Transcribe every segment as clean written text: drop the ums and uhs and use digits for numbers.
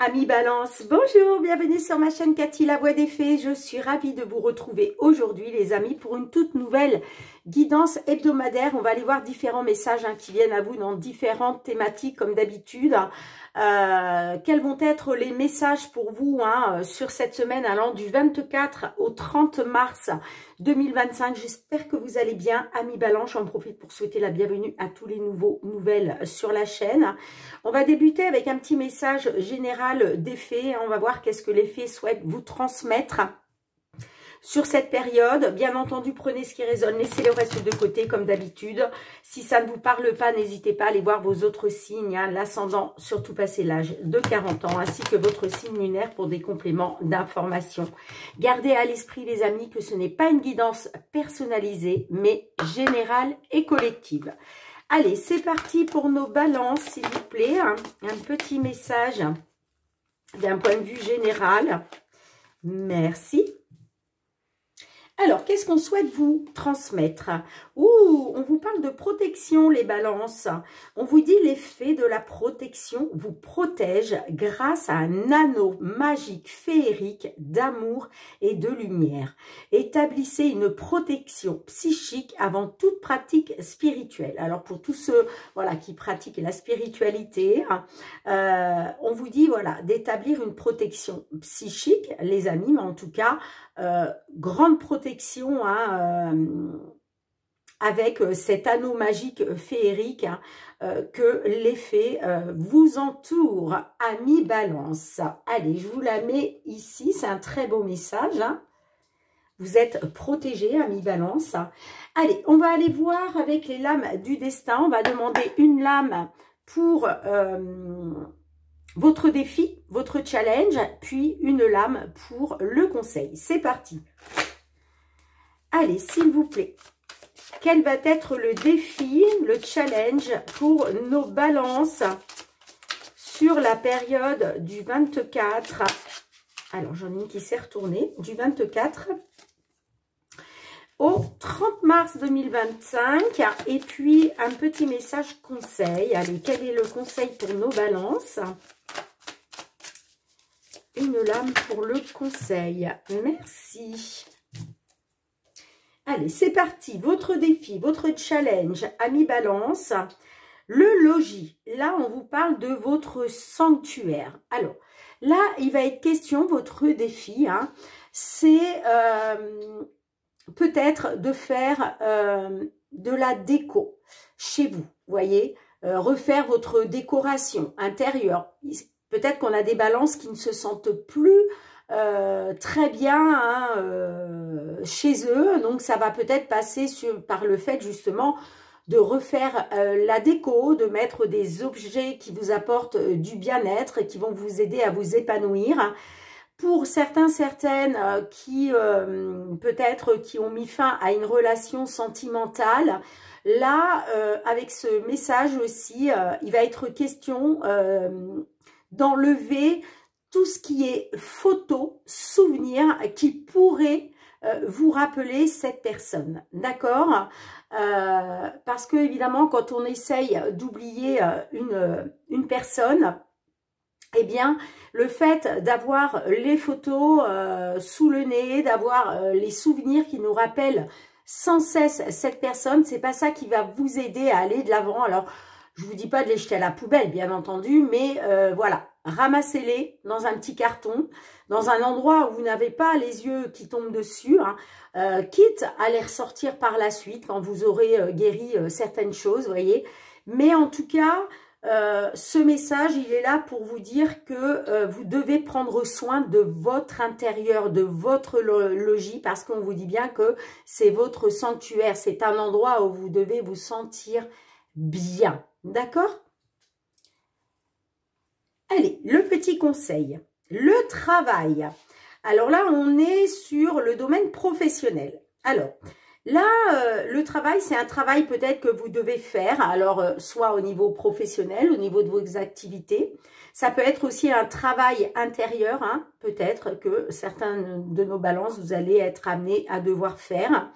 Amis Balance, bonjour, bienvenue sur ma chaîne Cathy la voix des fées. Je suis ravie de vous retrouver aujourd'hui les amis pour une toute nouvelle guidance hebdomadaire. On va aller voir différents messages qui viennent à vous dans différentes thématiques comme d'habitude. Quels vont être les messages pour vous sur cette semaine allant du 24 au 30 mars 2025. J'espère que vous allez bien, amis Balance. J'en profite pour souhaiter la bienvenue à tous les nouvelles sur la chaîne. On va débuter avec un petit message général des fées. On va voir qu'est-ce que les fées souhaitent vous transmettre sur cette période. Bien entendu, prenez ce qui résonne, laissez le reste de côté comme d'habitude. Si ça ne vous parle pas, n'hésitez pas à aller voir vos autres signes, l'ascendant, surtout passé l'âge de 40 ans, ainsi que votre signe lunaire pour des compléments d'information. Gardez à l'esprit les amis que ce n'est pas une guidance personnalisée, mais générale et collective. Allez, c'est parti pour nos balances, s'il vous plaît. Un petit message d'un point de vue général. Merci. Alors, qu'est-ce qu'on souhaite vous transmettre? On vous parle de protection, les balances. On vous dit les fées de la protection vous protègent grâce à un anneau magique féerique d'amour et de lumière. Établissez une protection psychique avant toute pratique spirituelle. Alors, pour tous ceux qui pratiquent la spiritualité, on vous dit d'établir une protection psychique, les amis, mais en tout cas, grande protection avec cet anneau magique féerique que les fées vous entourent, amis Balance. Allez, je vous la mets ici, c'est un très beau message. Vous êtes protégés, amis Balance. Allez, on va aller voir avec les lames du destin. On va demander une lame pour votre défi, votre challenge, puis une lame pour le conseil. C'est parti. Allez, s'il vous plaît, quel va être le défi, le challenge pour nos balances sur la période du 24, alors j'en ai une qui s'est retournée, du 24 au 30 mars 2025, et puis un petit message conseil. Allez, quel est le conseil pour nos balances? Une lame pour le conseil. Merci. Allez, c'est parti. Votre défi, votre challenge, amis Balance. Le logis. Là, on vous parle de votre sanctuaire. Alors, là, il va être question, votre défi, c'est peut-être de faire de la déco chez vous. Vous voyez, refaire votre décoration intérieure. Peut-être qu'on a des balances qui ne se sentent plus très bien chez eux. Donc, ça va peut-être passer par le fait justement de refaire la déco, de mettre des objets qui vous apportent du bien-être et qui vont vous aider à vous épanouir. Pour certains, certaines qui peut-être qui ont mis fin à une relation sentimentale, là, avec ce message aussi, il va être question d'enlever tout ce qui est photo, souvenir qui pourrait vous rappeler cette personne, d'accord? Parce que évidemment, quand on essaye d'oublier une personne, eh bien, le fait d'avoir les photos sous le nez, d'avoir les souvenirs qui nous rappellent sans cesse cette personne, c'est pas ça qui va vous aider à aller de l'avant. Alors, je vous dis pas de les jeter à la poubelle, bien entendu, mais ramassez-les dans un petit carton, dans un endroit où vous n'avez pas les yeux qui tombent dessus, quitte à les ressortir par la suite quand vous aurez guéri certaines choses, vous voyez. Mais en tout cas, ce message, il est là pour vous dire que vous devez prendre soin de votre intérieur, de votre logis, parce qu'on vous dit bien que c'est votre sanctuaire, c'est un endroit où vous devez vous sentir bien, d'accord? Allez, le petit conseil, le travail. Alors là, on est sur le domaine professionnel. Alors, là, le travail, c'est un travail peut-être que vous devez faire, alors soit au niveau professionnel, au niveau de vos activités. Ça peut être aussi un travail intérieur, peut-être que certains de nos balances, vous allez être amenés à devoir faire.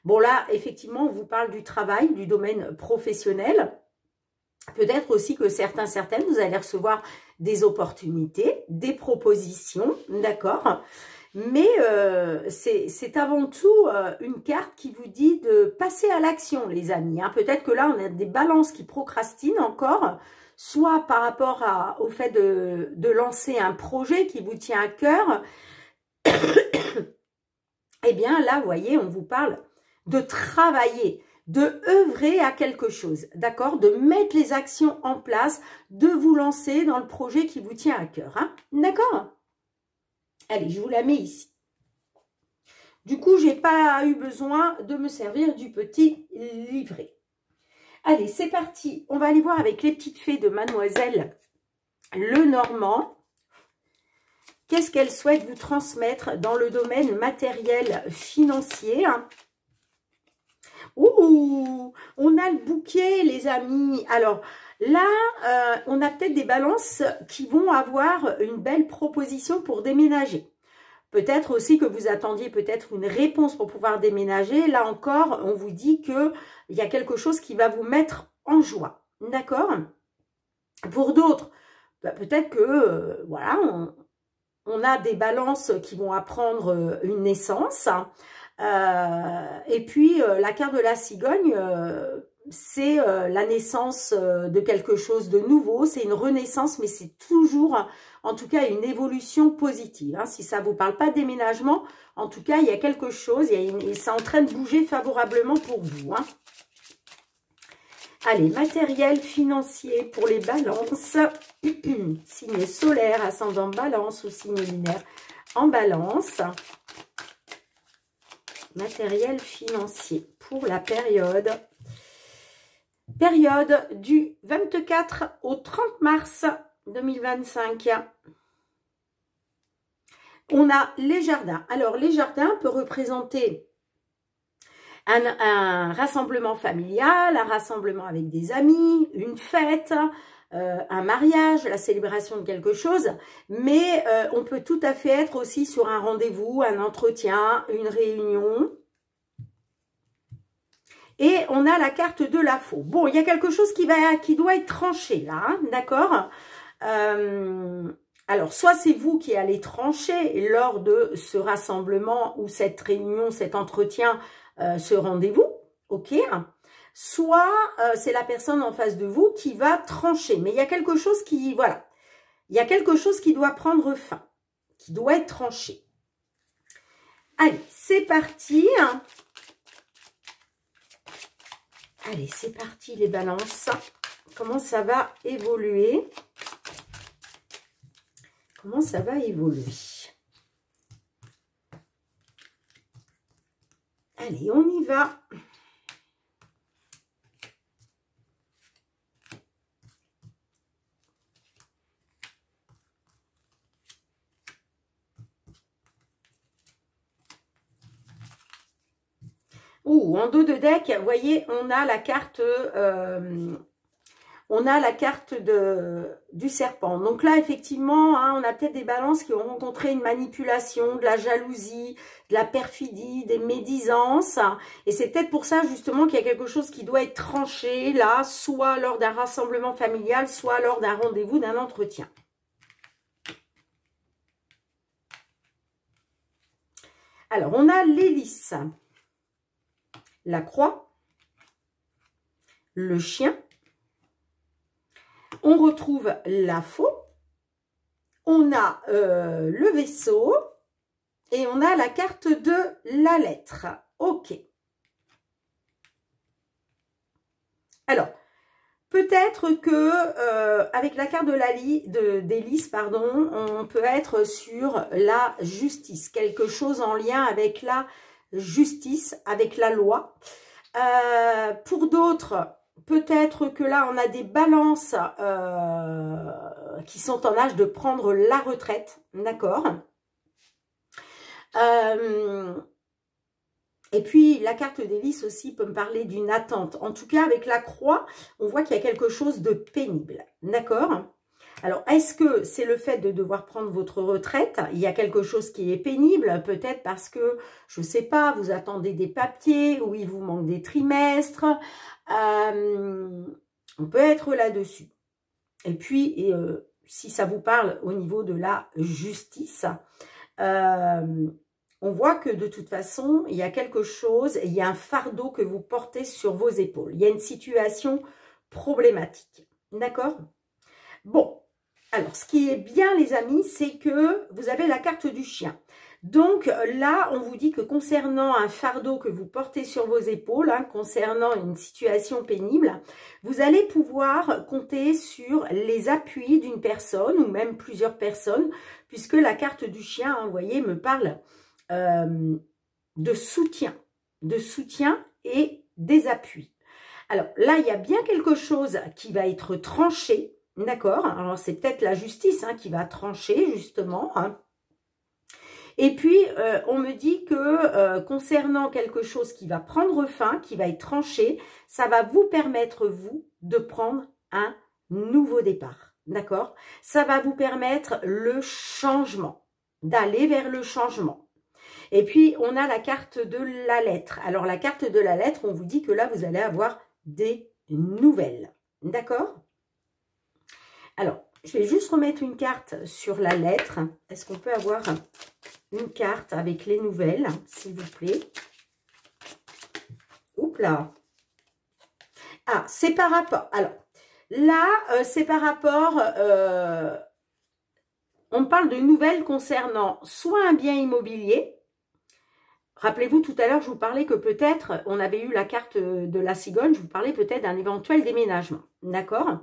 Bon là, effectivement, on vous parle du travail, du domaine professionnel. Peut-être aussi que certaines, vous allez recevoir des opportunités, des propositions, d'accord? Mais c'est avant tout une carte qui vous dit de passer à l'action, les amis. Hein. Peut-être que là, on a des balances qui procrastinent encore, soit par rapport au fait de lancer un projet qui vous tient à cœur. Eh bien, là, vous voyez, on vous parle de travailler, de œuvrer à quelque chose, d'accord? De mettre les actions en place, de vous lancer dans le projet qui vous tient à cœur, hein? D'accord? Allez, je vous la mets ici. Du coup, je n'ai pas eu besoin de me servir du petit livret. Allez, c'est parti. On va aller voir avec les petites fées de Mademoiselle Lenormand. Qu'est-ce qu'elle souhaite vous transmettre dans le domaine matériel financier? Ouh, on a le bouquet, les amis. Alors là, on a peut-être des balances qui vont avoir une belle proposition pour déménager. Peut-être aussi que vous attendiez peut-être une réponse pour pouvoir déménager. Là encore, on vous dit qu'il y a quelque chose qui va vous mettre en joie. D'accord? Pour d'autres, peut-être que, voilà, on a des balances qui vont apprendre une naissance. Et puis, la carte de la cigogne, c'est la naissance de quelque chose de nouveau. C'est une renaissance, mais c'est toujours, en tout cas, une évolution positive. Hein. Si ça ne vous parle pas de déménagement, en tout cas, il y a quelque chose, et c'est en train de bouger favorablement pour vous. Hein. Allez, matériel financier pour les balances. Signe solaire, ascendant balance ou signe lunaire en balance. Matériel financier pour la période. Période du 24 au 30 mars 2025. On a les jardins. Alors, les jardins peuvent représenter un rassemblement familial, un rassemblement avec des amis, une fête, un mariage, la célébration de quelque chose, mais on peut tout à fait être aussi sur un rendez-vous, un entretien, une réunion. Et on a la carte de la faux. Bon, il y a quelque chose qui doit être tranché là, hein, d'accord? Alors, soit c'est vous qui allez trancher lors de ce rassemblement ou cette réunion, cet entretien, ce rendez-vous, ok? Soit c'est la personne en face de vous qui va trancher. Mais il y a quelque chose qui, voilà, il y a quelque chose qui doit prendre fin, qui doit être tranché. Allez, c'est parti. Allez, c'est parti les balances. Comment ça va évoluer? Comment ça va évoluer? Allez, on y va. Ouh, en dos de deck, vous voyez, on a la carte du serpent. Donc là, effectivement, hein, on a peut-être des balances qui ont rencontré une manipulation, de la jalousie, de la perfidie, des médisances. Et c'est peut-être pour ça, justement, qu'il y a quelque chose qui doit être tranché, là, soit lors d'un rassemblement familial, soit lors d'un rendez-vous, d'un entretien. Alors, on a l'hélice, la croix, le chien. On retrouve la faux, on a le vaisseau et on a la carte de la lettre. Ok. Alors, peut-être que avec la carte d'hélice, pardon, on peut être sur la justice, quelque chose en lien avec la justice, avec la loi. Pour d'autres, peut-être que là, on a des balances qui sont en âge de prendre la retraite, d'accord? Et puis, la carte d'hélice aussi peut me parler d'une attente. En tout cas, avec la croix, on voit qu'il y a quelque chose de pénible, d'accord? Alors, est-ce que c'est le fait de devoir prendre votre retraite? Il y a quelque chose qui est pénible, peut-être parce que, je ne sais pas, vous attendez des papiers ou il vous manque des trimestres. On peut être là-dessus. Et puis, si ça vous parle au niveau de la justice, on voit que de toute façon, il y a quelque chose, il y a un fardeau que vous portez sur vos épaules. Il y a une situation problématique. D'accord? Bon, alors ce qui est bien les amis, c'est que vous avez la carte du chien. Donc là, on vous dit que concernant un fardeau que vous portez sur vos épaules, hein, concernant une situation pénible, vous allez pouvoir compter sur les appuis d'une personne ou même plusieurs personnes, puisque la carte du chien, hein, vous voyez, me parle de soutien et des appuis. Alors là, il y a bien quelque chose qui va être tranché, d'accord? Alors c'est peut-être la justice hein, qui va trancher justement, hein. Et puis, on me dit que concernant quelque chose qui va prendre fin, qui va être tranché, ça va vous permettre, vous, de prendre un nouveau départ. D'accord? Ça va vous permettre le changement, d'aller vers le changement. Et puis, on a la carte de la lettre. Alors, la carte de la lettre, on vous dit que là, vous allez avoir des nouvelles. D'accord? Alors, je vais juste remettre une carte sur la lettre. Est-ce qu'on peut avoir une carte avec les nouvelles, s'il vous plaît? Oups là. Ah, c'est par rapport. Alors, là, c'est par rapport... on parle de nouvelles concernant soit un bien immobilier. Rappelez-vous, tout à l'heure, je vous parlais que peut-être, on avait eu la carte de la cigogne, je vous parlais peut-être d'un éventuel déménagement. D'accord?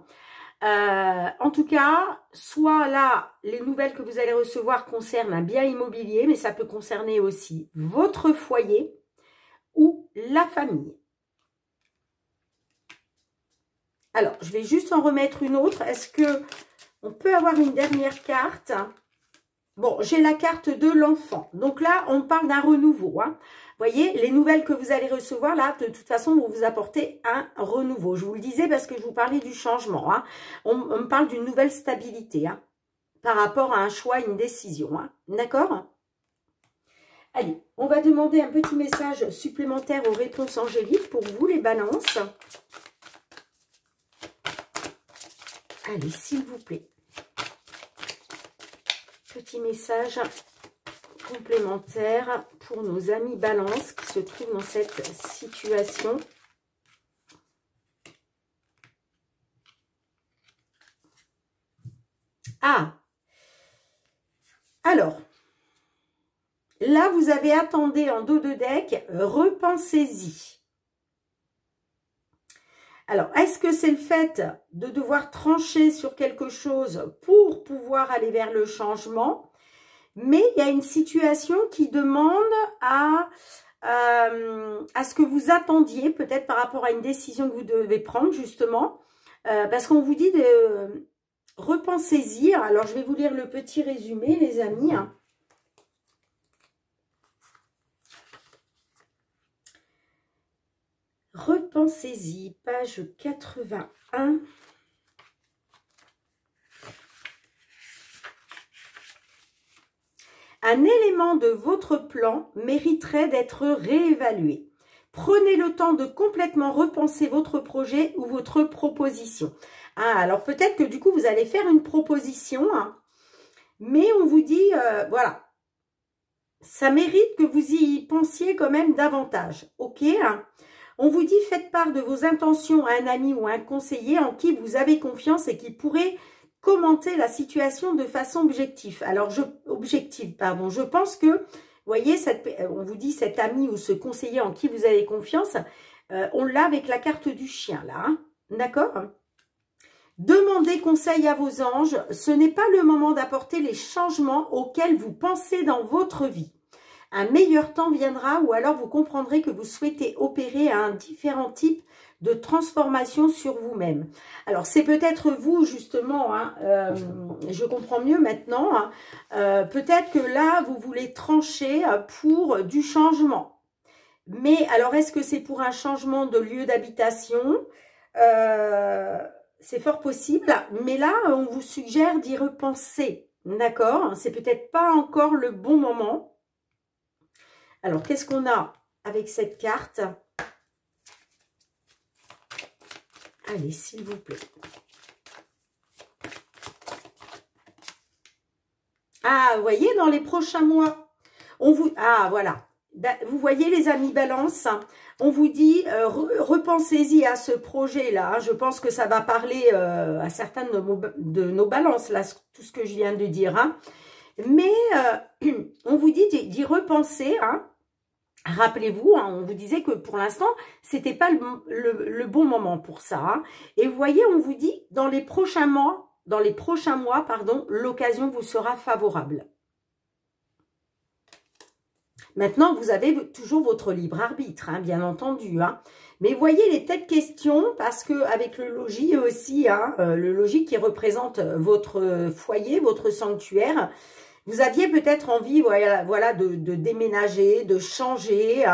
En tout cas, soit là, les nouvelles que vous allez recevoir concernent un bien immobilier, mais ça peut concerner aussi votre foyer ou la famille. Alors, je vais juste en remettre une autre. Est-ce que on peut avoir une dernière carte? Bon, j'ai la carte de l'enfant. Donc là, on parle d'un renouveau. Hein. Vous voyez, les nouvelles que vous allez recevoir, là, de toute façon, vont vous apporter un renouveau. Je vous le disais parce que je vous parlais du changement. Hein. On me parle d'une nouvelle stabilité hein, par rapport à un choix, une décision. Hein. D'accord? Allez, on va demander un petit message supplémentaire aux réponses angéliques pour vous, les balances. Allez, s'il vous plaît. Petit message complémentaire pour nos amis balance qui se trouvent dans cette situation. Ah, alors, là vous avez attendu en dos de deck, repensez-y. Alors, est-ce que c'est le fait de devoir trancher sur quelque chose pour pouvoir aller vers le changement? Mais il y a une situation qui demande à ce que vous attendiez, peut-être par rapport à une décision que vous devez prendre, justement. Parce qu'on vous dit de repensez-y. Alors, je vais vous lire le petit résumé, les amis. Repensez-y, page 81. Un élément de votre plan mériterait d'être réévalué. Prenez le temps de complètement repenser votre projet ou votre proposition. Ah, alors peut-être que du coup, vous allez faire une proposition, hein, mais on vous dit, voilà, ça mérite que vous y pensiez quand même davantage. Ok, hein. On vous dit, faites part de vos intentions à un ami ou à un conseiller en qui vous avez confiance et qui pourrait commenter la situation de façon objective. Alors, je pense que, vous voyez, on vous dit cet ami ou ce conseiller en qui vous avez confiance, on l'a avec la carte du chien, là. Hein, d'accord? Demandez conseil à vos anges. Ce n'est pas le moment d'apporter les changements auxquels vous pensez dans votre vie. Un meilleur temps viendra ou alors vous comprendrez que vous souhaitez opérer un différent type de transformation sur vous-même. Alors, c'est peut-être vous, justement, hein, je comprends mieux maintenant, hein, peut-être que là, vous voulez trancher pour du changement. Mais alors, est-ce que c'est pour un changement de lieu d'habitation? C'est fort possible, mais là, on vous suggère d'y repenser, d'accord? C'est peut-être pas encore le bon moment. Alors, qu'est-ce qu'on a avec cette carte? Allez, s'il vous plaît. Ah, vous voyez, dans les prochains mois, ah, voilà. Ben, vous voyez, les amis Balance, on vous dit, repensez-y à ce projet-là. Hein. Je pense que ça va parler à certains de nos balances, là, tout ce que je viens de dire. Hein. Mais on vous dit d'y repenser. Hein. Rappelez-vous, hein, on vous disait que pour l'instant, c'était pas le bon moment pour ça. Hein. Et vous voyez, on vous dit, dans les prochains mois, pardon, l'occasion vous sera favorable. Maintenant, vous avez toujours votre libre arbitre, hein, bien entendu. Hein. Mais voyez les têtes questions, parce que avec le logis aussi, hein, le logis qui représente votre foyer, votre sanctuaire, vous aviez peut-être envie, voilà de déménager, de changer.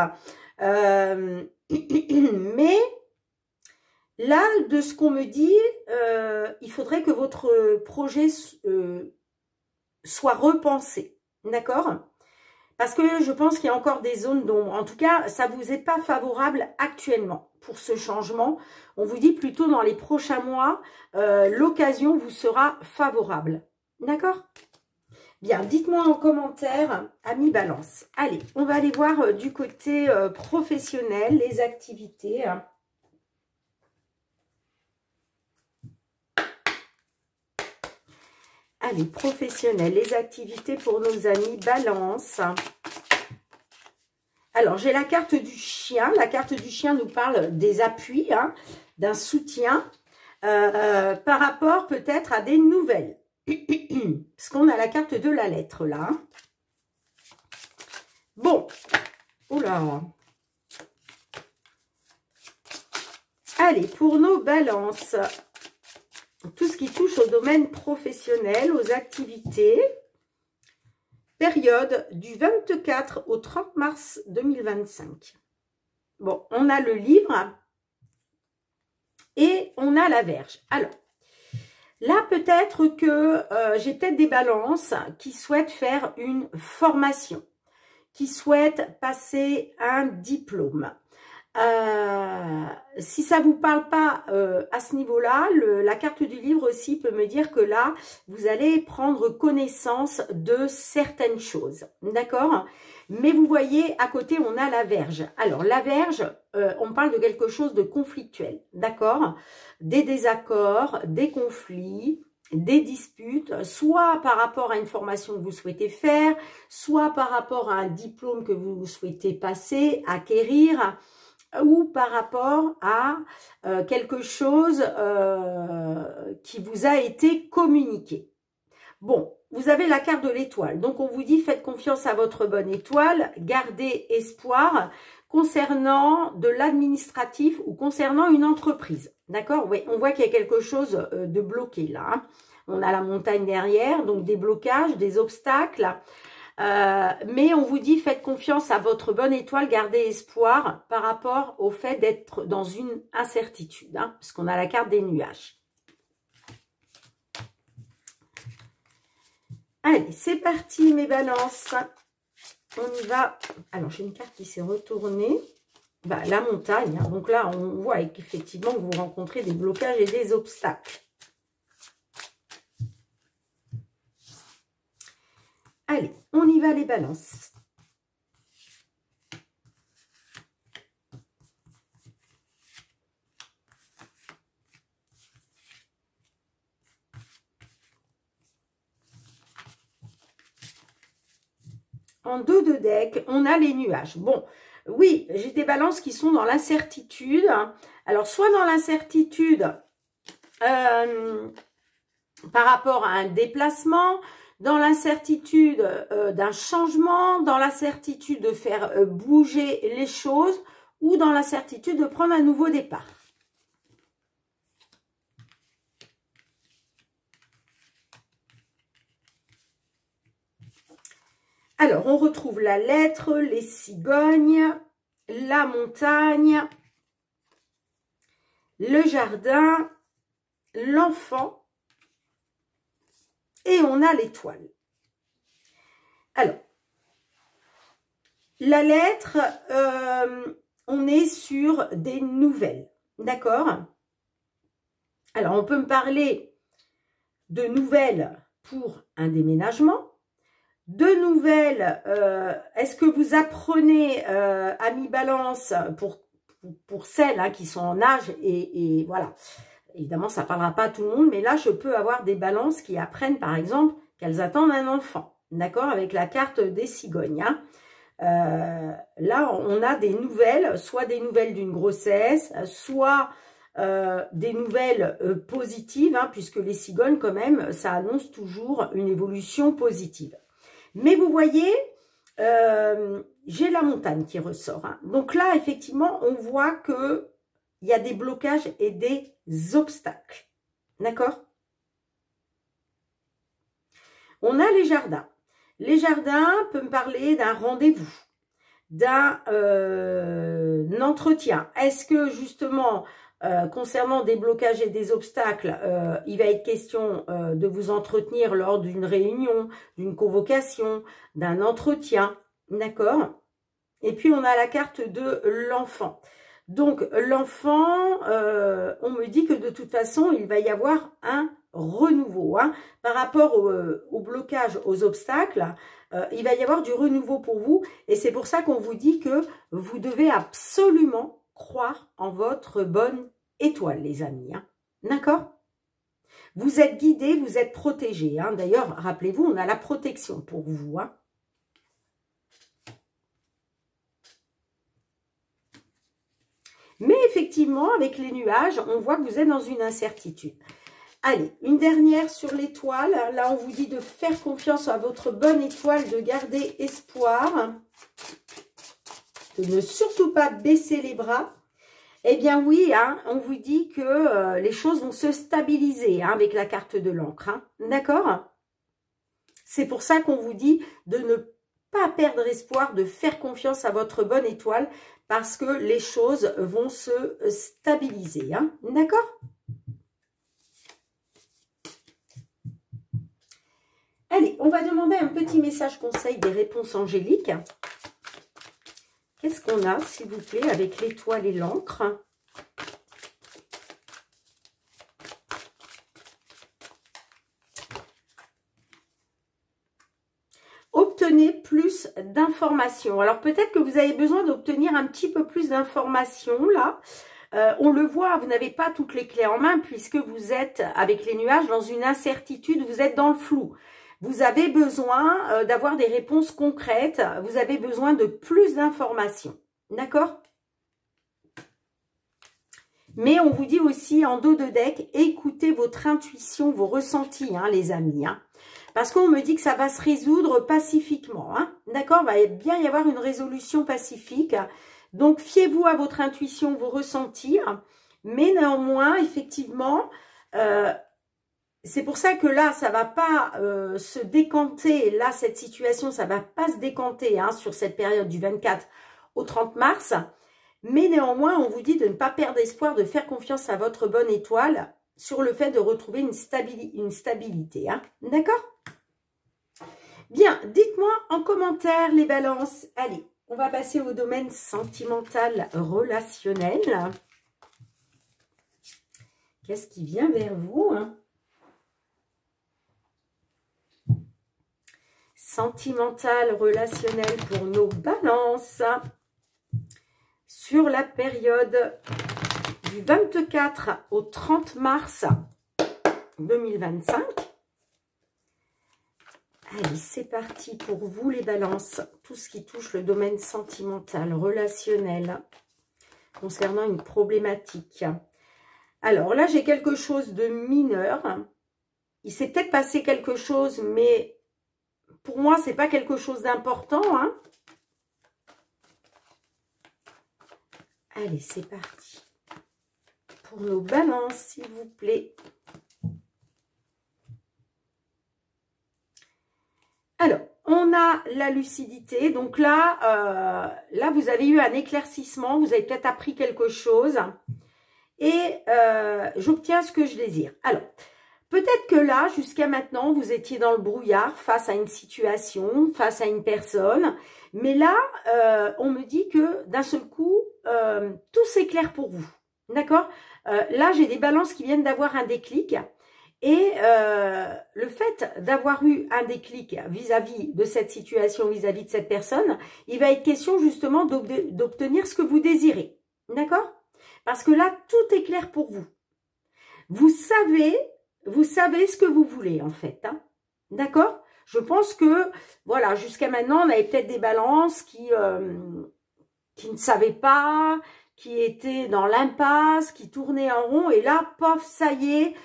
Mais là, de ce qu'on me dit, il faudrait que votre projet soit repensé. D'accord ? Parce que je pense qu'il y a encore des zones d'ombre. En tout cas, ça ne vous est pas favorable actuellement pour ce changement. On vous dit plutôt dans les prochains mois, l'occasion vous sera favorable. D'accord ? Bien, dites-moi en commentaire, amis Balance. Allez, on va aller voir du côté professionnel, les activités. Allez, professionnel, les activités pour nos amis Balance. Alors, j'ai la carte du chien. La carte du chien nous parle des appuis, hein, d'un soutien par rapport peut-être à des nouvelles. Parce qu'on a la carte de la lettre, là. Bon. Oula. Allez, pour nos balances, tout ce qui touche au domaine professionnel, aux activités, période du 24 au 30 mars 2025. Bon, on a le livre et on a la Vierge. Alors, là, peut-être que j'ai peut-être des balances qui souhaitent faire une formation, qui souhaitent passer un diplôme. Si ça ne vous parle pas à ce niveau-là, la carte du livre aussi peut me dire que là, vous allez prendre connaissance de certaines choses. D'accord ? Mais vous voyez, à côté, on a la Vierge. Alors, la Vierge, on parle de quelque chose de conflictuel. D'accord ? Des désaccords, des conflits, des disputes, soit par rapport à une formation que vous souhaitez faire, soit par rapport à un diplôme que vous souhaitez passer, acquérir, ou par rapport à quelque chose qui vous a été communiqué. Bon, vous avez la carte de l'étoile. Donc, on vous dit, faites confiance à votre bonne étoile, gardez espoir concernant de l'administratif ou concernant une entreprise. D'accord? Oui, on voit qu'il y a quelque chose de bloqué là. Hein. On a la montagne derrière, donc des blocages, des obstacles. Mais on vous dit, faites confiance à votre bonne étoile, gardez espoir par rapport au fait d'être dans une incertitude, hein, parce qu'on a la carte des nuages. Allez, c'est parti mes balances. On y va. Alors, j'ai une carte qui s'est retournée. Bah, la montagne. Hein. Donc là, on voit qu'effectivement, vous rencontrez des blocages et des obstacles. Allez, on y va les balances. En dos de deck, on a les nuages. Bon, oui, j'ai des balances qui sont dans l'incertitude. Alors, soit dans l'incertitude par rapport à un déplacement, dans l'incertitude d'un changement, dans l'incertitude de faire bouger les choses ou dans l'incertitude de prendre un nouveau départ. Alors, on retrouve la lettre, les cigognes, la montagne, le jardin, l'enfant et on a l'étoile. Alors, la lettre, on est sur des nouvelles, d'accord? Alors, on peut me parler de nouvelles pour un déménagement. De nouvelles, est-ce que vous apprenez, amis balance, pour celles hein, qui sont en âge, et voilà, évidemment ça ne parlera pas à tout le monde, mais là je peux avoir des balances qui apprennent par exemple qu'elles attendent un enfant, d'accord, avec la carte des cigognes. Hein. Là on a des nouvelles, soit des nouvelles d'une grossesse, soit des nouvelles positives, hein, puisque les cigognes quand même, ça annonce toujours une évolution positive. Mais vous voyez, j'ai la montagne qui ressort. Hein. Donc là, effectivement, on voit qu'il y a des blocages et des obstacles. D'accord? On a les jardins. Les jardins peuvent me parler d'un rendez-vous, d'un entretien. Est-ce que justement, concernant des blocages et des obstacles, il va être question de vous entretenir lors d'une réunion, d'une convocation, d'un entretien, d'accord? Et puis on a la carte de l'enfant. Donc l'enfant, on me dit que de toute façon, il va y avoir un renouveau. Hein. Par rapport au blocage, aux obstacles, il va y avoir du renouveau pour vous. Et c'est pour ça qu'on vous dit que vous devez absolument croire en votre bonne étoile, les amis. Hein. D'accord? Vous êtes guidés, vous êtes protégés. Hein. D'ailleurs, rappelez-vous, on a la protection pour vous. Hein. Mais effectivement, avec les nuages, on voit que vous êtes dans une incertitude. Allez, une dernière sur l'étoile. Là, on vous dit de faire confiance à votre bonne étoile, de garder espoir, de ne surtout pas baisser les bras. Eh bien oui, hein, on vous dit que les choses vont se stabiliser hein, avec la carte de l'encre. Hein, d'accord? C'est pour ça qu'on vous dit de ne pas perdre espoir, de faire confiance à votre bonne étoile parce que les choses vont se stabiliser. Hein, d'accord? Allez, on va demander un petit message conseil des réponses angéliques. Qu'est-ce qu'on a, s'il vous plaît, avec l'étoile et l'encre? Obtenez plus d'informations. Alors, peut-être que vous avez besoin d'obtenir un petit peu plus d'informations, là. On le voit, vous n'avez pas toutes les clés en main, puisque vous êtes, avec les nuages, dans une incertitude, vous êtes dans le flou. Vous avez besoin d'avoir des réponses concrètes. Vous avez besoin de plus d'informations. D'accord? Mais on vous dit aussi en dos de deck, écoutez votre intuition, vos ressentis, hein, les amis. Hein, parce qu'on me dit que ça va se résoudre pacifiquement. Hein, d'accord? Il va bien y avoir une résolution pacifique. Donc, fiez-vous à votre intuition, vos ressentis. Mais néanmoins, effectivement... c'est pour ça que là, ça ne va pas se décanter. Là, cette situation, ça ne va pas se décanter hein, sur cette période du 24 au 30 mars. Mais néanmoins, on vous dit de ne pas perdre espoir, de faire confiance à votre bonne étoile sur le fait de retrouver une stabilité. Hein. D'accord? Bien, dites-moi en commentaire les balances. Allez, on va passer au domaine sentimental, relationnel. Qu'est-ce qui vient vers vous hein? Sentimental, relationnel pour nos balances sur la période du 24 au 30 mars 2025. Allez, c'est parti pour vous les balances. Tout ce qui touche le domaine sentimental, relationnel, concernant une problématique. Alors là, j'ai quelque chose de mineur. Il s'est peut-être passé quelque chose, mais... pour moi, ce n'est pas quelque chose d'important. Hein. Allez, c'est parti. Pour nos balances, s'il vous plaît. Alors, on a la lucidité. Donc là, vous avez eu un éclaircissement. Vous avez peut-être appris quelque chose. Et j'obtiens ce que je désire. Alors... peut-être que là, jusqu'à maintenant, vous étiez dans le brouillard face à une situation, face à une personne. Mais là, on me dit que d'un seul coup, tout s'éclaire pour vous. D'accord? Là, j'ai des balances qui viennent d'avoir un déclic. Et le fait d'avoir eu un déclic vis-à-vis de cette situation, vis-à-vis de cette personne, il va être question justement d'obtenir ce que vous désirez. D'accord? Parce que là, tout est clair pour vous. Vous savez ce que vous voulez en fait. Hein? D'accord? Je pense que, voilà, jusqu'à maintenant, on avait peut-être des balances qui ne savaient pas, qui étaient dans l'impasse, qui tournaient en rond. Et là, pof, ça y est.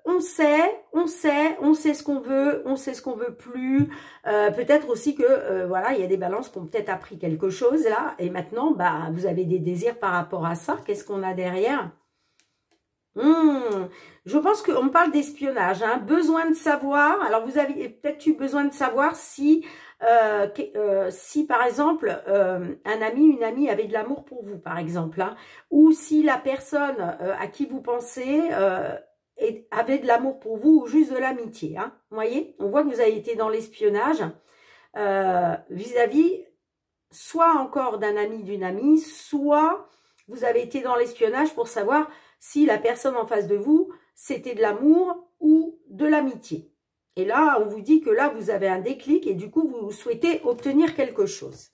On sait ce qu'on veut, on sait ce qu'on veut plus. Peut-être aussi que, voilà, il y a des balances qui ont peut-être appris quelque chose là. Et maintenant, bah, vous avez des désirs par rapport à ça. Qu'est-ce qu'on a derrière? Je pense qu'on parle d'espionnage. Hein, besoin de savoir. Alors, vous avez peut-être eu besoin de savoir si, si par exemple, un ami, une amie avait de l'amour pour vous, par exemple. Hein, ou si la personne à qui vous pensez... avait de l'amour pour vous ou juste de l'amitié. Hein, vous voyez, on voit que vous avez été dans l'espionnage vis-à-vis soit encore d'un ami, d'une amie, soit vous avez été dans l'espionnage pour savoir si la personne en face de vous, c'était de l'amour ou de l'amitié. Et là, on vous dit que là, vous avez un déclic et du coup, vous souhaitez obtenir quelque chose.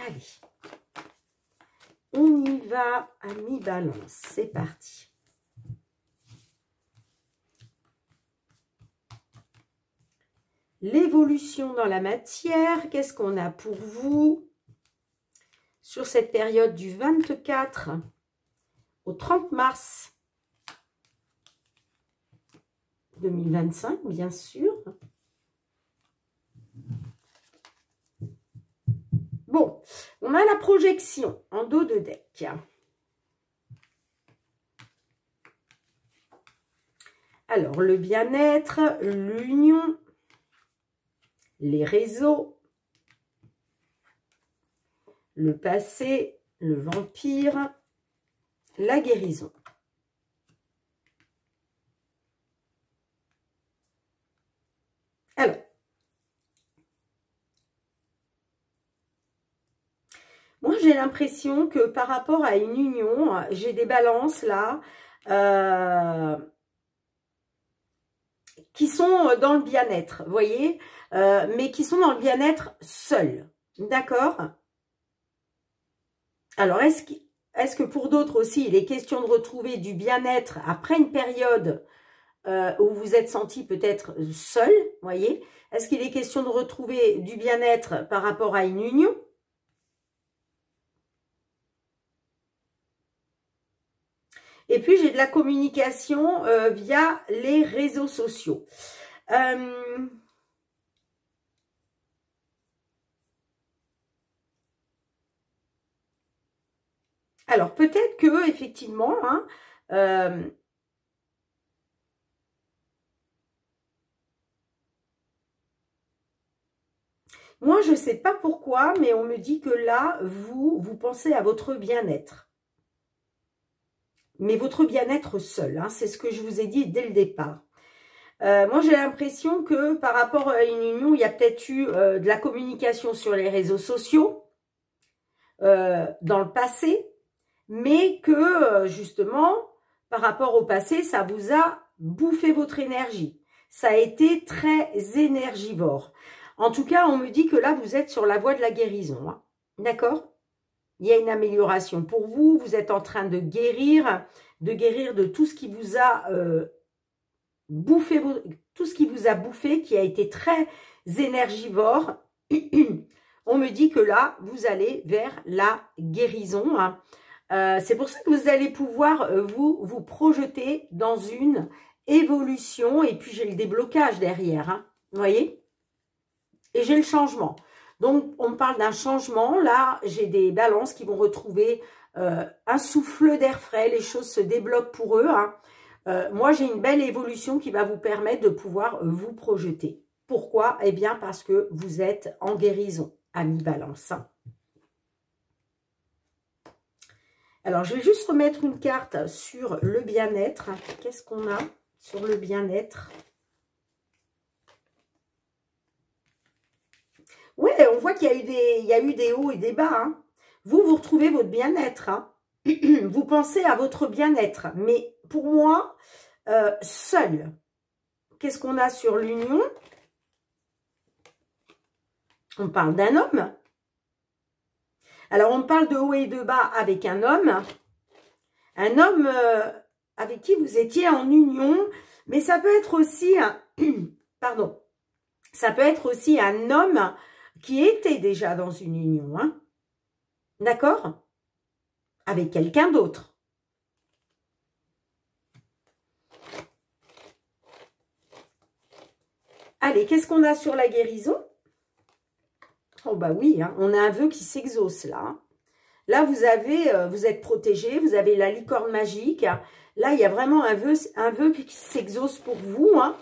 Allez, on y va à mi-balance. C'est parti. L'évolution dans la matière, qu'est-ce qu'on a pour vous sur cette période du 24 au 30 mars 2025, bien sûr. Bon, on a la projection en dos de deck. Alors, le bien-être, l'union, les réseaux, le passé, le vampire, la guérison. Alors, moi j'ai l'impression que par rapport à une union, j'ai des balances là, qui sont dans le bien-être, vous voyez, mais qui sont dans le bien-être seuls, d'accord? Alors, est-ce que pour d'autres aussi, il est question de retrouver du bien-être après une période où vous êtes senti peut-être seul, vous voyez? Est-ce qu'il est question de retrouver du bien-être par rapport à une union? Et puis, j'ai de la communication via les réseaux sociaux. Alors, peut-être que, effectivement, hein, moi, je ne sais pas pourquoi, mais on me dit que là, vous pensez à votre bien-être. Mais votre bien-être seul, hein, c'est ce que je vous ai dit dès le départ. Moi, j'ai l'impression que par rapport à une union, il y a peut-être eu de la communication sur les réseaux sociaux dans le passé, mais que justement, par rapport au passé, ça vous a bouffé votre énergie. Ça a été très énergivore. En tout cas, on me dit que là, vous êtes sur la voie de la guérison. Hein. D'accord? Il y a une amélioration pour vous. Vous êtes en train de guérir de tout ce qui vous a bouffé, tout ce qui vous a bouffé, qui a été très énergivore. On me dit que là, vous allez vers la guérison. Hein. C'est pour ça que vous allez pouvoir vous projeter dans une évolution. Et puis, j'ai le déblocage derrière. Hein. Vous voyez? Et j'ai le changement. Donc, on parle d'un changement. Là, j'ai des balances qui vont retrouver un souffle d'air frais. Les choses se débloquent pour eux. Hein. Moi, j'ai une belle évolution qui va vous permettre de pouvoir vous projeter. Pourquoi? Eh bien, parce que vous êtes en guérison, ami Balance. Alors, je vais juste remettre une carte sur le bien-être. Qu'est-ce qu'on a sur le bien-être? Ouais, on voit qu'il y a eu des hauts et des bas. Hein. Vous retrouvez votre bien-être. Hein. Vous pensez à votre bien-être. Mais pour moi, seul. Qu'est-ce qu'on a sur l'union? On parle d'un homme. Alors, on parle de haut et de bas avec un homme. Un homme avec qui vous étiez en union. Mais ça peut être aussi un... Pardon. Ça peut être aussi un homme qui était déjà dans une union. Hein. D'accord? Avec quelqu'un d'autre. Allez, qu'est-ce qu'on a sur la guérison? Oh bah oui, hein, on a un vœu qui s'exauce là. Là, vous êtes protégé, vous avez la licorne magique. Là, il y a vraiment un vœu qui s'exauce pour vous. Hein.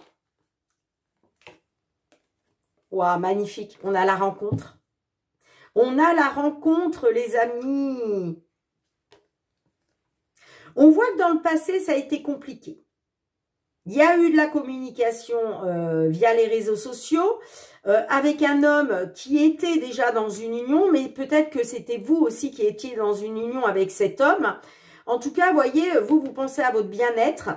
Waouh, magnifique. On a la rencontre. On a la rencontre, les amis. On voit que dans le passé, ça a été compliqué. Il y a eu de la communication via les réseaux sociaux avec un homme qui était déjà dans une union, mais peut-être que c'était vous aussi qui étiez dans une union avec cet homme. En tout cas, voyez, vous pensez à votre bien-être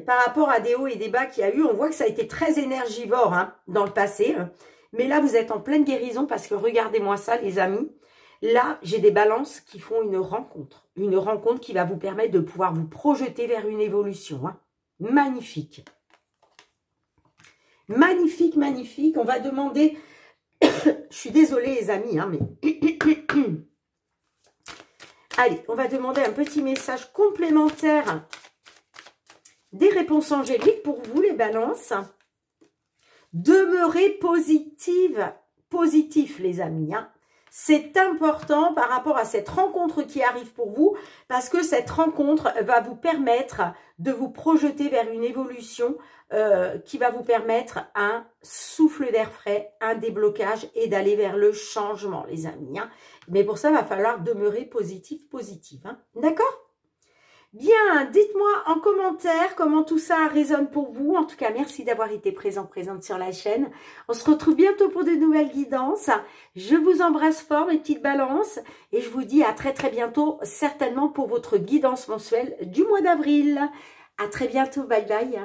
par rapport à des hauts et des bas qu'il y a eu. On voit que ça a été très énergivore hein, dans le passé. Mais là, vous êtes en pleine guérison parce que regardez-moi ça, les amis. Là, j'ai des balances qui font une rencontre. Une rencontre qui va vous permettre de pouvoir vous projeter vers une évolution. Hein. Magnifique. Magnifique, magnifique. On va demander... Je suis désolée, les amis, hein, mais... Allez, on va demander un petit message complémentaire des réponses angéliques pour vous, les balances. Demeurez positif, les amis, hein. C'est important par rapport à cette rencontre qui arrive pour vous, parce que cette rencontre va vous permettre de vous projeter vers une évolution qui va vous permettre un souffle d'air frais, un déblocage et d'aller vers le changement, les amis. Hein. Mais pour ça, il va falloir demeurer positif. Hein. D'accord ? Bien, dites-moi en commentaire comment tout ça résonne pour vous. En tout cas, merci d'avoir été présente sur la chaîne. On se retrouve bientôt pour de nouvelles guidances. Je vous embrasse fort, mes petites balances. Et je vous dis à très très bientôt, certainement pour votre guidance mensuelle du mois d'avril. À très bientôt, bye bye.